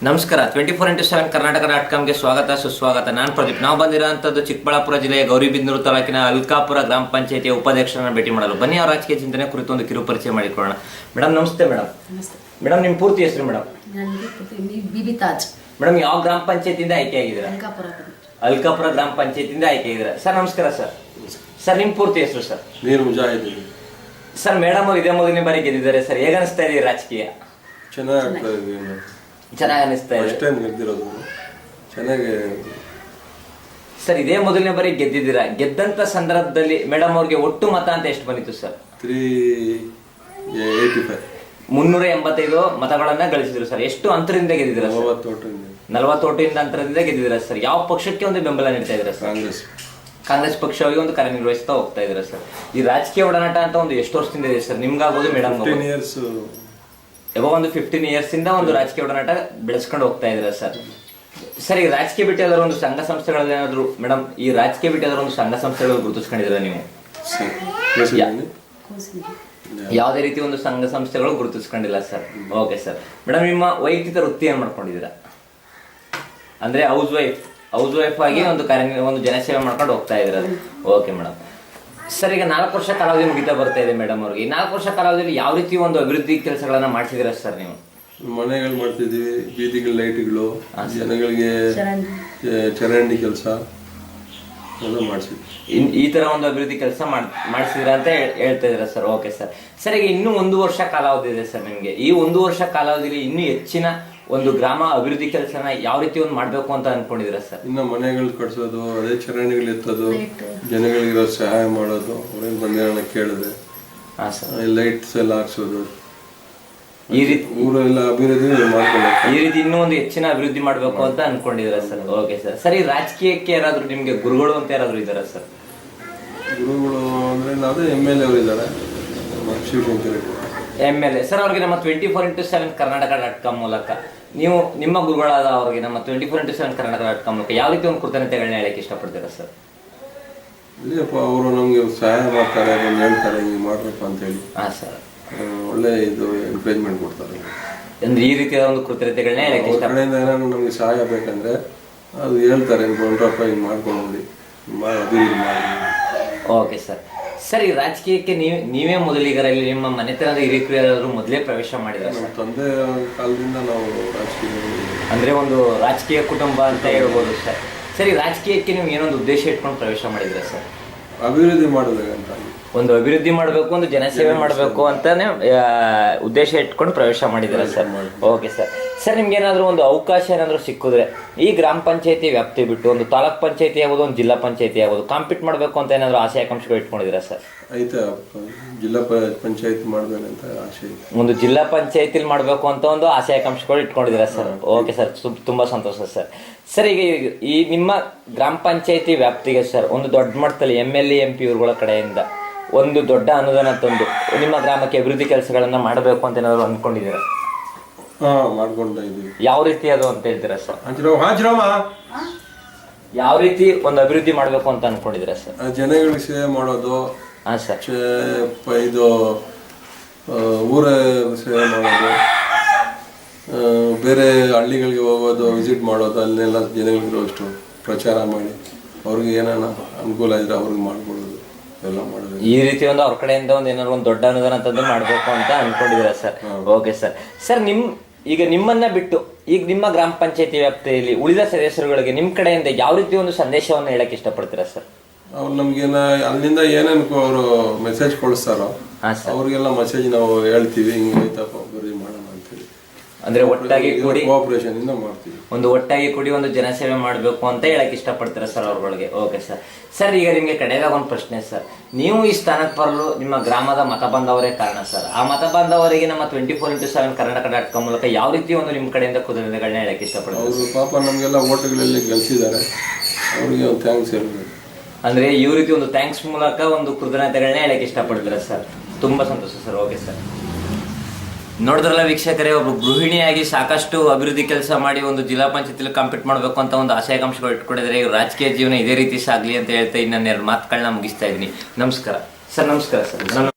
ನಮಸ್ಕಾರ. 24x7 ಕರ್ನಾಟಕ.comಗೆ ಸ್ವಾಗತ ಸುಸ್ವಾಗತ. ನಾನು ಪ್ರದೀಪ್. ನಾವು ಬಂದಿರೋಂಥದ್ದು ಚಿಕ್ಕಬಳ್ಳಾಪುರ ಜಿಲ್ಲೆಯ ಗೌರಿಬಿದನೂರು ತಾಲೂಕಿನ ಅಲ್ಕಾಪುರ ಗ್ರಾಮ ಪಂಚಾಯಿತಿಯ ಉಪಾಧ್ಯಕ್ಷರನ್ನ ಭೇಟಿ ಮಾಡಲು. ಬನ್ನಿ, ಅವರ ರಾಜಕೀಯ ಚಿಂತನೆ ಕುರಿತು ಒಂದು ಕಿರು ಪರಿಚಯ ಮಾಡಿಕೊಳ್ಳೋಣ. ಮೇಡಮ್ ನಮಸ್ತೆ. ಮೇಡಮ್ ನಿಮ್ಮ ಪೂರ್ತಿ ಹೆಸರು ಮೇಡಮ್? ಮೇಡಮ್ ಯಾವ ಗ್ರಾಮ ಪಂಚಾಯತಿಯಿಂದ ಆಯ್ಕೆ ಆಗಿದ್ದೀರಾ? ಅಲ್ಕಾಪುರ ಗ್ರಾಮ ಪಂಚಾಯತಿಯಿಂದ ಆಯ್ಕೆ ಆಗಿದ್ದೀರಾ. ಸರ್ ನಮಸ್ಕಾರ. ಸರ್ ನಿಮ್ಮ ಪೂರ್ತಿ ಹೆಸರು? ಸರ್ ನೀರು ಮುಜಾಹಿದ್. ಸರ್ ಮೇಡಮ್ ಅವರು ಇದೇ ಮೊದಲನೇ ಬಾರಿ ಗೆದ್ದಿದ್ದಾರೆ ಸರ್. ಹೇಗೆ ಅನಿಸ್ತಾ ಇದೆ ರಾಜಕೀಯ? ಚೆನ್ನಾಗಿ ಅನಿಸ್ತಾ ಇದೆ. ಸರ್ ಇದೇ ಮೊದಲನೇ ಬಾರಿ ಗೆದ್ದಿದ್ದೀರಾ. ಗೆದ್ದಂತ ಸಂದರ್ಭದಲ್ಲಿ ಮೇಡಮ್ ಅವ್ರಿಗೆ ಒಟ್ಟು ಮತ ಅಂತ ಎಷ್ಟು ಬಂದಿತ್ತು ಸರ್? 385 ಮತಗಳನ್ನ ಗಳಿಸಿದ್ರು ಸರ್. ಎಷ್ಟು ಅಂತರದಿಂದ ಗೆದ್ದಿದ್ದೀರಾ? 40 ಓಟಿಂದ ಅಂತರದಿಂದ ಗೆದ್ದಿದ್ದೀರಾ ಸರ್. ಯಾವ ಪಕ್ಷಕ್ಕೆ ಒಂದು ಬೆಂಬಲ ನೀಡ್ತಾ ಇದ್ದೀರಾ ಸರ್? ಕಾಂಗ್ರೆಸ್ ಪಕ್ಷವಾಗಿ ಒಂದು ಕಾರ್ಯನಿರ್ವಹಿಸ್ತಾ ಹೋಗ್ತಾ ಇದ್ದೀರಾ ಸರ್. ಈ ರಾಜಕೀಯ ಒಡನಾಟ ಅಂತ ಒಂದು ಎಷ್ಟು ವರ್ಷದಿಂದ ಇದೆ ಸರ್ ನಿಮ್ಗಾಗೋದು ಮೇಡಮ್? ಯಾವಾಗ ಒಂದು 15 ಇಯರ್ಸ್ ಇಂದ ಒಂದು ರಾಜಕೀಯ ಒಡನಾಟ ಬೆಳೆಸ್ಕೊಂಡು ಹೋಗ್ತಾ ಇದ್ದೀರಾ ಸರ್. ಸರ್ ಈ ರಾಜಕೀಯ ಬಿಟ್ಟು ಯಾವ್ದಾದ್ರು ಒಂದು ಸಂಘ ಸಂಸ್ಥೆಗಳೇನಾದ್ರು ಮೇಡಮ್, ಈ ರಾಜಕೀಯ ಬಿಟ್ಟು ಯಾವ್ದಾದ್ರು ಒಂದು ಸಂಘ ಸಂಸ್ಥೆಗಳು ಗುರುತಿಸ್ಕೊಂಡಿದ್ದೀರಾ ನೀವು? ಯಾವುದೇ ರೀತಿ ಒಂದು ಸಂಘ ಸಂಸ್ಥೆಗಳು ಗುರುತಿಸ್ಕೊಂಡಿಲ್ಲ ಸರ್. Okay sir. ಮೇಡಮ್ ನಿಮ್ಮ ವೈಯಕ್ತಿಕ ವೃತ್ತಿ ಏನ್ ಮಾಡ್ಕೊಂಡಿದ್ದೀರಾ? ಅಂದ್ರೆ ಹೌಸ್ ವೈಫ್ ಆಗಿ ಒಂದು ಜನಸೇವೆ ಮಾಡ್ಕೊಂಡು ಹೋಗ್ತಾ ಇದ್ದೀರಾ? Okay madam. ಸರ್ ಈಗ 4 ವರ್ಷ ಕಾಲಾವಧಿ ಮುಗಿತಾ ಬರ್ತಾ ಇದೆ ಮೇಡಮ್ ಅವ್ರಿಗೆ. 4 ವರ್ಷ ಕಾಲಾವಧಿಯಲ್ಲಿ ಯಾವ ರೀತಿ ಒಂದು ಅಭಿವೃದ್ಧಿ ಕೆಲಸಗಳನ್ನ ಮಾಡ್ತಿದ್ದೀರಾ ಸರ್ ನೀವು? ಮನೆಗಳು ಮಾಡ್ತಿದೀವಿ, ಬೀದಿಗಳು, ಲೈಟ್ಗಳು, ಜನಗಳಿಗೆ ಚರಂಡಿ ಕೆಲಸ ಎಲ್ಲ ಮಾಡಿಸಿದ್ವಿ. ಈ ತರ ಒಂದು ಅಭಿವೃದ್ಧಿ ಕೆಲಸ ಮಾಡಿಸಿದ್ರ ಅಂತ ಹೇಳ್ತಾ ಇದ್ದೀರಾ ಸರ್. Okay sir. ಸರ್ ಈಗ ಇನ್ನೂ 1 ವರ್ಷ ಕಾಲಾವಧಿ ಇದೆ ಸರ್ ನಿಮ್ಗೆ. ಈ 1 ವರ್ಷ ಕಾಲಾವಧಿಯಲ್ಲಿ ಇನ್ನೂ ಹೆಚ್ಚಿನ ಒಂದು ಗ್ರಾಮ ಅಭಿವೃದ್ಧಿ ಕೆಲಸನ ಯಾವ ರೀತಿ ಒಂದು ಮಾಡ್ಬೇಕು ಅಂತ ಅನ್ಕೊಂಡಿದ್ದೀರಾ ಸರ್? ಇನ್ನು ಮನೆಗಳು ಕಟ್ಸೋದು, ಅದೇ ಚರಂಡಿಗಳು ಎತ್ತೋದು, ಜನಗಳಿಗೆ ಸಹಾಯ ಮಾಡೋದು, ಅವ್ರೇನು ಬಂದೇನ ಕೇಳಿದ್ರೆ ಲೈಟ್ಸ್ ಎಲ್ಲ ಹಾಕ್ಸೋದು, ಈ ರೀತಿ ಊರೆಲ್ಲ ಅಭಿವೃದ್ಧಿ ಮಾಡ್ಕೊಬೇಕು. ಈ ರೀತಿ ಇನ್ನೂ ಒಂದು ಹೆಚ್ಚಿನ ಅಭಿವೃದ್ಧಿ ಮಾಡ್ಬೇಕು ಅಂತ ಅನ್ಕೊಂಡಿದ್ದೀರಾ ಸರ್. Okay sir. ಸರ್ ಈ ರಾಜಕೀಯಕ್ಕೆ ಯಾರಾದ್ರೂ ನಿಮ್ಗೆ ಗುರುಗಳು ಅಂತ ಯಾರಾದ್ರೂ ಇದ್ದಾರಾ ಸರ್? ಗುರುಗಳು ಅಂದ್ರೆ ಅದೇ MLA ಅವರು ಇದ್ದಾರೆ, ಶಿವಶಂಕರ್ MLA ಸರ್. ಅವ್ರಿಗೆ ನಮ್ಮ 24x7 ಕರ್ನಾಟಕ.com ಮೂಲಕ ನೀವು ನಿಮ್ಮ ಗುರುಗಳಾದ ಅವ್ರಿಗೆ ನಮ್ಮ 24x7 ಕರ್ನಾಟಕ.com ಮೂಲಕ ಯಾವ ರೀತಿ ಒಂದು ಕೃತಜ್ಞತೆಗಳನ್ನ ಹೇಳಕ್ಕೆ ಇಷ್ಟಪಡ್ತೀರಾ ಸರ್? ಇಲ್ಲಪ್ಪ, ಅವರು ನಮ್ಗೆ ಸಹಾಯ ಮಾಡ್ತಾರೆ, ಹೇಳ್ತಾರೆ ಹಿಂಗೆ ಮಾಡ್ರಪ್ಪ ಅಂತ ಹೇಳಿ. ಸರ್ ಒಳ್ಳೆ ಇದು ಎಂಕರೇಜ್ಮೆಂಟ್ ಕೊಡ್ತಾರೆ. ಅಂದ್ರೆ ಈ ರೀತಿಯ ಒಂದು ಕೃತಜ್ಞತೆಗಳನ್ನ ಹೇಳಕ್ಕೆ ಇಷ್ಟ. ಏನಾದ್ರು ನಮ್ಗೆ ಸಹಾಯ ಬೇಕಂದ್ರೆ ಅದು ಹೇಳ್ತಾರೆ, ನೋಡ್ರಪ್ಪ ಹಿಂಗೆ ಮಾಡ್ಕೊಂಡು ನೋಡಿ, ಅಭಿವೃದ್ಧಿ ಮಾಡಿ. Okay sir. ಸರ್ ಈ ರಾಜಕೀಯಕ್ಕೆ ನೀವೇ ಮೊದಲಿಗರಲ್ಲಿ ನಿಮ್ಮ ಮನೆತನದ ಹಿರಿಯರು ಮೊದಲೇ ಪ್ರವೇಶ ಮಾಡಿದ್ರೆ? ನಮ್ಮ ತಂದೆ ಕಾಲದಿಂದ ನಾವು ರಾಜಕೀಯ ಅಂದ್ರೆ ಒಂದು ರಾಜಕೀಯ ಕುಟುಂಬ ಅಂತ ಹೇಳ್ಬೋದು ಸರ್. ಸರ್ ಈ ರಾಜಕೀಯಕ್ಕೆ ನೀವು ಏನೊಂದು ಉದ್ದೇಶ ಇಟ್ಕೊಂಡು ಪ್ರವೇಶ ಮಾಡಿದ್ರೆ ಸರ್? ಅಭಿವೃದ್ಧಿ ಮಾಡಬೇಕಂತ, ಒಂದು ಅಭಿವೃದ್ಧಿ ಮಾಡಬೇಕು, ಒಂದು ಜನಸೇವೆ ಮಾಡಬೇಕು ಅಂತಾನೆ ಉದ್ದೇಶ ಇಟ್ಕೊಂಡು ಪ್ರವೇಶ ಮಾಡಿದ್ದೀರಾ ಸರ್. Okay sir. ಸರ್ ನಿಮ್ಗೆ ಏನಾದರೂ ಒಂದು ಅವಕಾಶ ಏನಾದರೂ ಸಿಕ್ಕಿದ್ರೆ ಈ ಗ್ರಾಮ ಪಂಚಾಯತಿ ವ್ಯಾಪ್ತಿ ಬಿಟ್ಟು ಒಂದು ತಾಲೂಕ್ ಪಂಚಾಯತಿ ಆಗ್ಬೋದು, ಒಂದು ಜಿಲ್ಲಾ ಪಂಚಾಯತಿ ಆಗ್ಬೋದು, ಕಾಂಪೀಟ್ ಮಾಡಬೇಕು ಅಂತ ಏನಾದರೂ ಆಸೆ ಆಕಾಂಕ್ಷೆಗಳು ಇಟ್ಕೊಂಡಿದ್ದೀರಾ ಸರ್? ಆಯ್ತಾ, ಜಿಲ್ಲಾ ಪಂಚಾಯತ್ ಮಾಡ್ಬೇಕಂತ ಆಸೆ. ಒಂದು ಜಿಲ್ಲಾ ಪಂಚಾಯತಿಲಿ ಮಾಡಬೇಕು ಅಂತ ಒಂದು ಆಸೆ ಆಕಾಂಕ್ಷೆಗಳು ಇಟ್ಕೊಂಡಿದ್ದೀರಾ ಸರ್. ಓಕೆ ಸರ್, ತುಂಬಾ ಸಂತೋಷ ಸರ್. ಸರ್ ಈಗ ಈ ನಿಮ್ಮ ಗ್ರಾಮ ಪಂಚಾಯತಿ ವ್ಯಾಪ್ತಿಗೆ ಸರ್ ಒಂದು ದೊಡ್ಡ ಮಟ್ಟದಲ್ಲಿ MLA MP ಇವ್ರುಗಳ ಕಡೆಯಿಂದ ಒಂದು ದೊಡ್ಡ ಅನುದಾನ ತಂದು ನಿಮ್ಮ ಗ್ರಾಮಕ್ಕೆ ಅಭಿವೃದ್ಧಿ ಕೆಲಸಗಳನ್ನ ಮಾಡಬೇಕು ಅಂತ ಏನಾದ್ರು ಅನ್ಕೊಂಡಿದ್ದೀರಾ? ಮಾಡ್ಕೊಂಡ ಇದೀವಿ. ಯಾವ ರೀತಿ ಅದು ಅಂತ ಹೇಳ್ತೀರಾ ಸರ್? ಯಾವ ರೀತಿ ಒಂದು ಅಭಿವೃದ್ಧಿ ಮಾಡಬೇಕು ಅಂತ ಅನ್ಕೊಂಡಿದ್ದೀರಾ ಸರ್? ಜನಗಳಿಗೆ ಸೇವೆ ಮಾಡೋದು. ಸರ್ ಇದು ಊರ ಸೇವೆ ಮಾಡೋದು, ಬೇರೆ ಹಳ್ಳಿಗಳಿಗೆ ಹೋಗೋದು, ವಿಸಿಟ್ ಮಾಡೋದು, ಅಲ್ಲೆಲ್ಲ ಜನಗಳಿಗೆ ಅಷ್ಟು ಪ್ರಚಾರ ಮಾಡಿ ಅವ್ರಿಗೆ ಏನಾನ ಅನುಕೂಲ ಇದ್ರೆ ಅವ್ರಿಗೆ ಮಾಡ್ಕೊಡೋದು ಎಲ್ಲ ಮಾಡೋದು. ಈ ರೀತಿ ಒಂದು ಅವ್ರ ಕಡೆಯಿಂದ ಒಂದು ಏನಾದ್ರು ಒಂದು ದೊಡ್ಡ ಅನುದಾನ ತಂದು ಮಾಡ್ಬೇಕು ಅಂತ ಅನ್ಕೊಂಡಿದ್ದೀರಾ ಸರ್? Okay sir. ಸರ್ ಈಗ ನಿಮ್ಮನ್ನ ಬಿಟ್ಟು ಈಗ ನಿಮ್ಮ ಗ್ರಾಮ ಪಂಚಾಯತಿ ವ್ಯಾಪ್ತಿಯಲ್ಲಿ ಉಳಿದ ಸದಸ್ಯರುಗಳಿಗೆ ನಿಮ್ಮ ಕಡೆಯಿಂದ ಯಾವ ರೀತಿ ಒಂದು ಸಂದೇಶವನ್ನು ಹೇಳಕ್ ಇಷ್ಟಪಡ್ತೀರಾ ಸರ್? ಅವ್ರು ನಮ್ಗೇನ ಅಲ್ಲಿಂದ ಏನೇನು ಅವರು ಮೆಸೇಜ್ ಕಳಿಸ್ತಾರೋ ಅವ್ರಿಗೆಲ್ಲ ಮೆಸೇಜ್ ನಾವು ಹೇಳ್ತೀವಿ, ಹಿಂಗೆ ಐತಪ್ಪ ಬರೀ ಮಾಡೋಣ ಅಂತೇಳಿ. ಅಂದ್ರೆ ಒಟ್ಟಾಗಿ ಕೂಡಿ ಕೋಆಪರೇಷನ್ ಇಂದ ಮಾಡ್ತೀವಿ, ಒಟ್ಟಾಗಿ ಕೂಡಿ ಒಂದು ಜನಸೇವೆ ಮಾಡಬೇಕು ಅಂತ ಹೇಳಕ್ ಇಷ್ಟಪಡ್ತೀರಾ ಸರ್ ಅವ್ರಗಳಿಗೆ? Okay sir. ಸರ್ ಈಗ ನಿಮ್ಗೆ ಕಡೆದಾಗ ಒಂದು ಪ್ರಶ್ನೆ ಸರ್. ನೀವು ಈ ಸ್ಥಾನಕ್ಕೆ ಬರಲು ನಿಮ್ಮ ಗ್ರಾಮದ ಮತ ಬಂದವರೇ ಕಾರಣ ಸರ್. ಆ ಮತ ಬಂದವರಿಗೆ ನಮ್ಮ 24x7 ಕರ್ನಾಟಕ.com ಮೂಲಕ ಯಾವ ರೀತಿ ಒಂದು ನಿಮ್ಮ ಕಡೆಯಿಂದ ಕೃತಜ್ಞತೆಗಳನ್ನ ಹೇಳಕ್ ಇಷ್ಟಪಡ್ತಾರೆ? ಅವರು ಪಾಪ ನಮ್ಗೆಲ್ಲ ಓಟುಗಳಲ್ಲಿ ಗೆಲ್ಸಿದ್ದಾರೆ, ಅವ್ರಿಗೆ ಒಂದು ಥ್ಯಾಂಕ್ಸ್ ಹೇಳ್ಬೇಕು. ಅಂದ್ರೆ ಈ ರೀತಿ ಒಂದು ಥ್ಯಾಂಕ್ಸ್ ಮೂಲಕ ಒಂದು ಕೃತಜ್ಞತೆಗಳನ್ನ ಹೇಳಕ್ ಇಷ್ಟಪಡ್ತೀರಾ ಸರ್? ತುಂಬಾ ಸಂತೋಷ ಸರ್. Okay sir. ನೋಡಿದ್ರಲ್ಲ ವೀಕ್ಷಕರೇ, ಒಬ್ಬ ಗೃಹಿಣಿಯಾಗಿ ಸಾಕಷ್ಟು ಅಭಿವೃದ್ಧಿ ಕೆಲಸ ಮಾಡಿ ಒಂದು ಜಿಲ್ಲಾ ಪಂಚಾಯತಿಲಿ ಕಾಂಪೀಟ್ ಮಾಡಬೇಕು ಅಂತ ಒಂದು ಆಶಯಾಕಾಂಕ್ಷೆಗಳು ಇಟ್ಕೊಂಡಿದ್ದಾರೆ. ರಾಜಕೀಯ ಜೀವನ ಇದೇ ರೀತಿ ಸಾಗಲಿ ಅಂತ ಹೇಳ್ತಾ ನನ್ನ 2 ಮಾತುಗಳನ್ನ ಮುಗಿಸ್ತಾ ಇದ್ದೀನಿ. ನಮಸ್ಕಾರ ಸರ್. ನಮಸ್ಕಾರ ಸರ್.